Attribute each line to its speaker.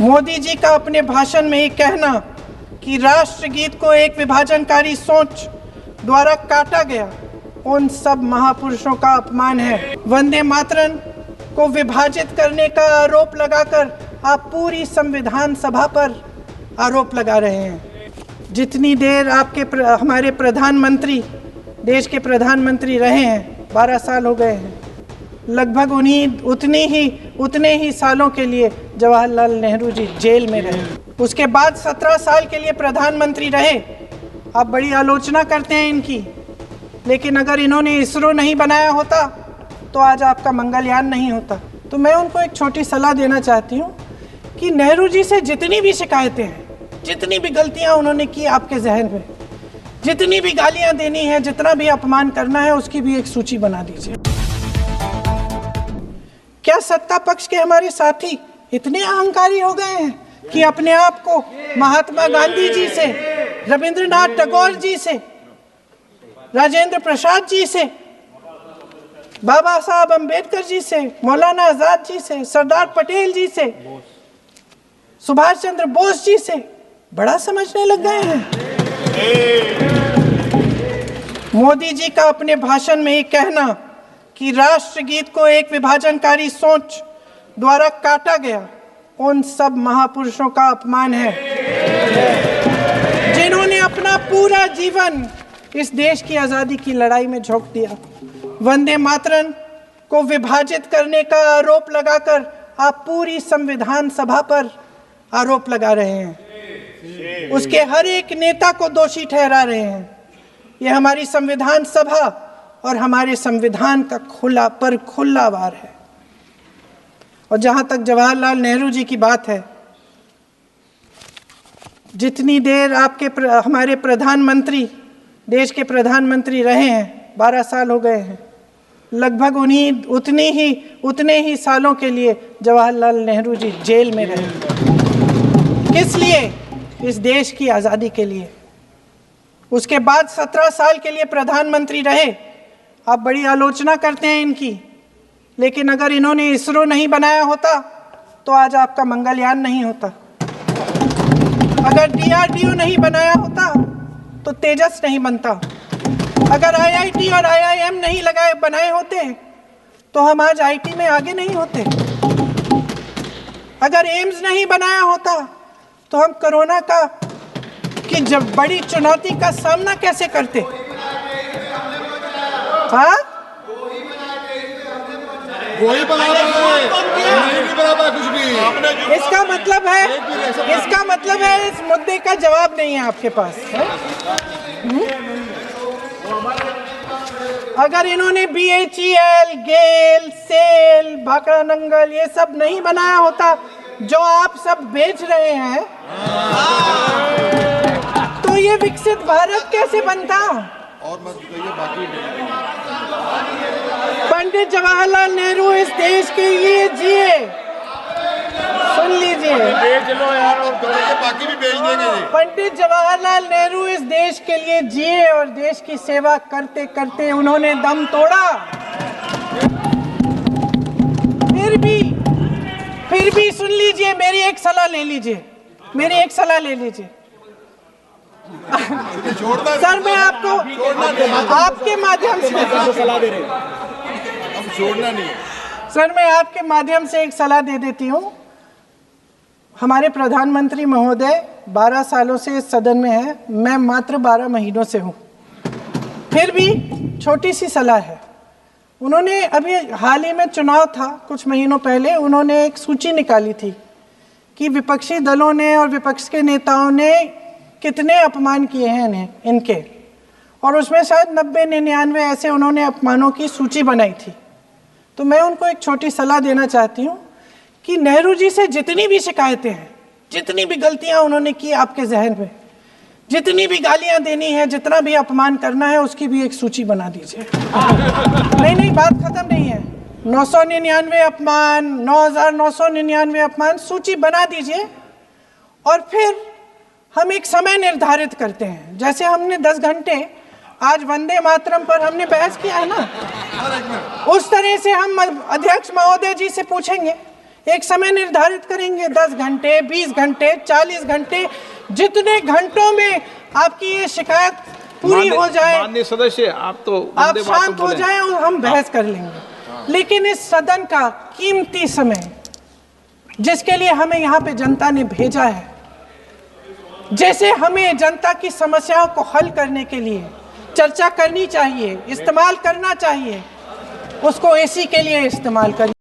Speaker 1: मोदी जी का अपने भाषण में ये कहना कि राष्ट्रगीत को एक विभाजनकारी सोच द्वारा काटा गया, उन सब महापुरुषों का अपमान है। वंदे मातरम को विभाजित करने का आरोप लगाकर आप पूरी संविधान सभा पर आरोप लगा रहे हैं। जितनी देर हमारे प्रधानमंत्री देश के प्रधानमंत्री रहे हैं, 12 साल हो गए हैं, लगभग उतने ही सालों के लिए जवाहरलाल नेहरू जी जेल में रहे। उसके बाद 17 साल के लिए प्रधानमंत्री रहे। आप बड़ी आलोचना करते हैं इनकी, लेकिन अगर इन्होंने इसरो नहीं बनाया होता तो आज आपका मंगलयान नहीं होता। तो मैं उनको एक छोटी सलाह देना चाहती हूँ कि नेहरू जी से जितनी भी शिकायतें हैं, जितनी भी गलतियाँ उन्होंने की आपके जहन में, जितनी भी गालियाँ देनी है, जितना भी अपमान करना है, उसकी भी एक सूची बना दीजिए। क्या सत्ता पक्ष के हमारे साथी इतने अहंकारी हो गए हैं कि अपने आप को महात्मा गांधी जी से, रविंद्रनाथ टैगोर जी से, राजेंद्र प्रसाद जी से, बाबा साहब अंबेडकर जी से, मौलाना आजाद जी से, सरदार पटेल जी से, सुभाष चंद्र बोस जी से बड़ा समझने लग गए हैं? मोदी जी का अपने भाषण में ये कहना कि राष्ट्रगीत को एक विभाजनकारी सोच द्वारा काटा गया, उन सब महापुरुषों का अपमान है जिन्होंने अपना पूरा जीवन इस देश की आज़ादी की लड़ाई में झोंक दिया। वंदे मातरम को विभाजित करने का आरोप लगाकर आप पूरी संविधान सभा पर आरोप लगा रहे हैं, उसके हर एक नेता को दोषी ठहरा रहे हैं। यह हमारी संविधान सभा और हमारे संविधान का खुला वार है। और जहां तक जवाहरलाल नेहरू जी की बात है, जितनी देर हमारे प्रधानमंत्री देश के प्रधानमंत्री रहे हैं, 12 साल हो गए हैं, लगभग उतने ही सालों के लिए जवाहरलाल नेहरू जी जेल में रहे। किस लिए? इस देश की आज़ादी के लिए। उसके बाद 17 साल के लिए प्रधानमंत्री रहे। आप बड़ी आलोचना करते हैं इनकी, लेकिन अगर इन्होंने इसरो नहीं बनाया होता तो आज आपका मंगलयान नहीं होता। अगर DRDO नहीं बनाया होता तो तेजस नहीं बनता। अगर IIT और IIM नहीं बनाए होते तो हम आज IT में आगे नहीं होते। अगर एम्स नहीं बनाया होता तो हम कोरोना की जब बड़ी चुनौती का सामना कैसे करते? हाँ,
Speaker 2: वही बना कुछ भी।
Speaker 1: इसका मतलब है इस मुद्दे का जवाब नहीं है आपके पास है? अगर इन्होंने BHEL, गेल, सेल, भाखड़ा नंगल ये सब नहीं बनाया होता जो आप सब बेच रहे हैं, तो ये विकसित भारत कैसे बनता?
Speaker 2: और मत कहिए बाकी।
Speaker 1: पंडित जवाहरलाल नेहरू इस देश के लिए जिए। सुन लीजिए,
Speaker 2: बेच लो यार, और बाकी भी बेच देंगे।
Speaker 1: पंडित जवाहरलाल नेहरू इस देश के लिए जिए और देश की सेवा करते करते उन्होंने दम तोड़ा। फिर भी सुन लीजिए, मेरी एक सलाह ले लीजिए। सर, मैं आपके माध्यम से
Speaker 2: सलाह दे रहे हैं, हम छोड़ना नहीं।
Speaker 1: सर, मैं आपके माध्यम से एक सलाह दे देती हूँ। हमारे प्रधानमंत्री महोदय 12 सालों से इस सदन में हैं, मैं मात्र 12 महीनों से हूँ। फिर भी छोटी सी सलाह है। उन्होंने अभी हाल ही में चुनाव था, कुछ महीनों पहले उन्होंने एक सूची निकाली थी कि विपक्षी दलों ने और विपक्ष के नेताओं ने कितने अपमान किए हैं इनके, और उसमें शायद 90-99 ऐसे उन्होंने अपमानों की सूची बनाई थी। तो मैं उनको एक छोटी सलाह देना चाहती हूँ कि नेहरू जी से जितनी भी शिकायतें हैं, जितनी भी गलतियाँ उन्होंने की आपके जहन में, जितनी भी गालियाँ देनी है, जितना भी अपमान करना है, उसकी भी एक सूची बना दीजिए। नहीं, बात खत्म नहीं है। 999 अपमान, 9,999 अपमान, सूची बना दीजिए। और फिर हम एक समय निर्धारित करते हैं, जैसे हमने 10 घंटे आज वंदे मातरम पर हमने बहस किया है ना, उस तरह से हम अध्यक्ष महोदय जी से पूछेंगे एक समय निर्धारित करेंगे, 10 घंटे, 20 घंटे, 40 घंटे, जितने घंटों में आपकी ये शिकायत पूरी हो जाए,
Speaker 3: माननीय सदस्य आप तो
Speaker 1: आप शांत हो जाएं और हम बहस कर लेंगे। लेकिन इस सदन का कीमती समय, जिसके लिए हमें यहाँ पे जनता ने भेजा है, जैसे हमें जनता की समस्याओं को हल करने के लिए चर्चा करनी चाहिए, इस्तेमाल करना चाहिए, उसको एसी के लिए इस्तेमाल करिए।